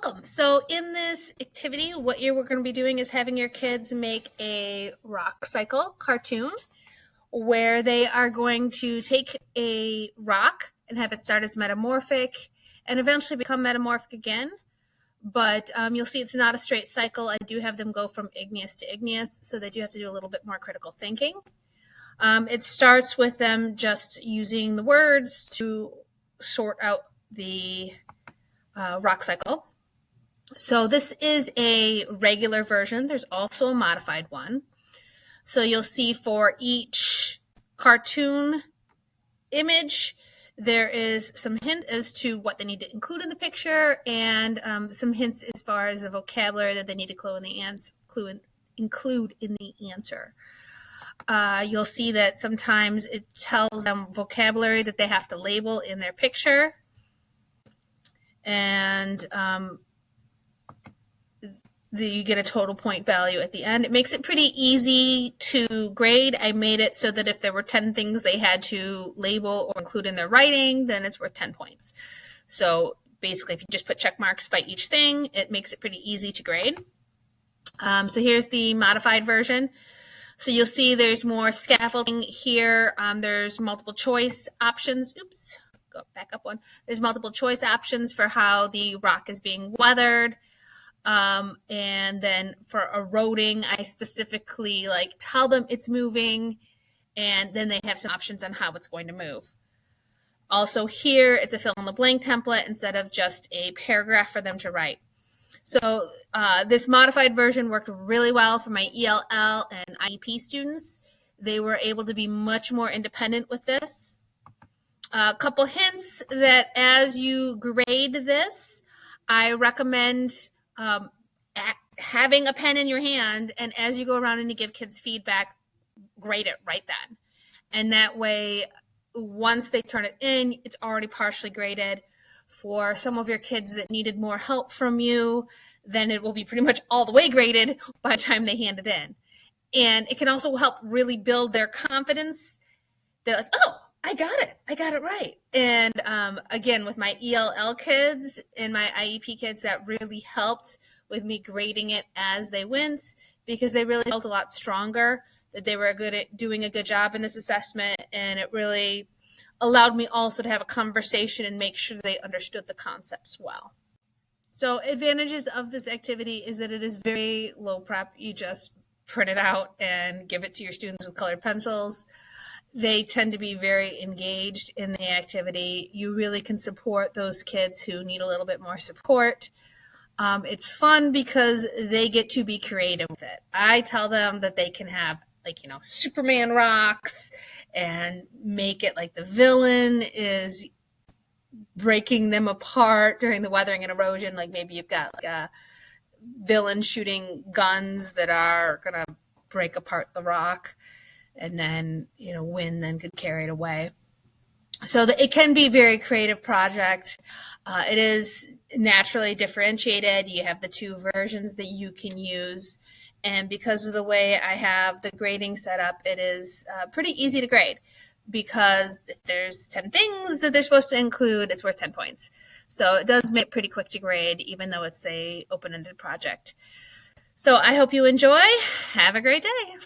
Welcome. So in this activity, what we're going to be doing is having your kids make a rock cycle cartoon where they are going to take a rock and have it start as metamorphic and eventually become metamorphic again. But you'll see it's not a straight cycle. I do have them go from igneous to igneous, so they do have to do a little bit more critical thinking. It starts with them just using the words to sort out the rock cycle. So this is a regular version. There's also a modified one. So you'll see for each cartoon image, there is some hints as to what they need to include in the picture and some hints as far as the vocabulary that they need to include in the answer. You'll see that sometimes it tells them vocabulary that they have to label in their picture. And you get a total point value at the end. It makes it pretty easy to grade. I made it so that if there were 10 things they had to label or include in their writing, then it's worth 10 points. So basically, if you just put check marks by each thing, it makes it pretty easy to grade. So here's the modified version. So you'll see there's more scaffolding here. There's multiple choice options. Oops, go back up one. There's multiple choice options for how the rock is being weathered. And then for eroding, I specifically tell them it's moving, and then they have some options on how it's going to move. Also here, it's a fill in the blank template instead of just a paragraph for them to write. So this modified version worked really well for my ELL and IEP students. They were able to be much more independent with this. A couple hints that as you grade this, I recommend having a pen in your hand, and as you go around and you give kids feedback, grade it right then. And that way, once they turn it in, it's already partially graded. For some of your kids that needed more help from you, then it will be pretty much all the way graded by the time they hand it in. And it can also help really build their confidence. They're like, oh, I got it right. And again, with my ELL kids and my IEP kids, that really helped with me grading it as they went, because they really felt a lot stronger that they were doing a good job in this assessment. And it really allowed me also to have a conversation and make sure they understood the concepts well. So advantages of this activity is that it is very low prep. You just print it out and give it to your students with colored pencils. They tend to be very engaged in the activity. You really can support those kids who need a little bit more support. It's fun because they get to be creative with it. I tell them that they can have Superman rocks and make it like the villain is breaking them apart during the weathering and erosion. Like maybe you've got a villain shooting guns that are going to break apart the rock, and then, wind then could carry it away. So it can be a very creative project. It is naturally differentiated. You have the two versions that you can use. And because of the way I have the grading set up, it is pretty easy to grade, because if there's 10 things that they're supposed to include, it's worth 10 points. So it does make it pretty quick to grade, even though it's a open-ended project. So I hope you enjoy. Have a great day.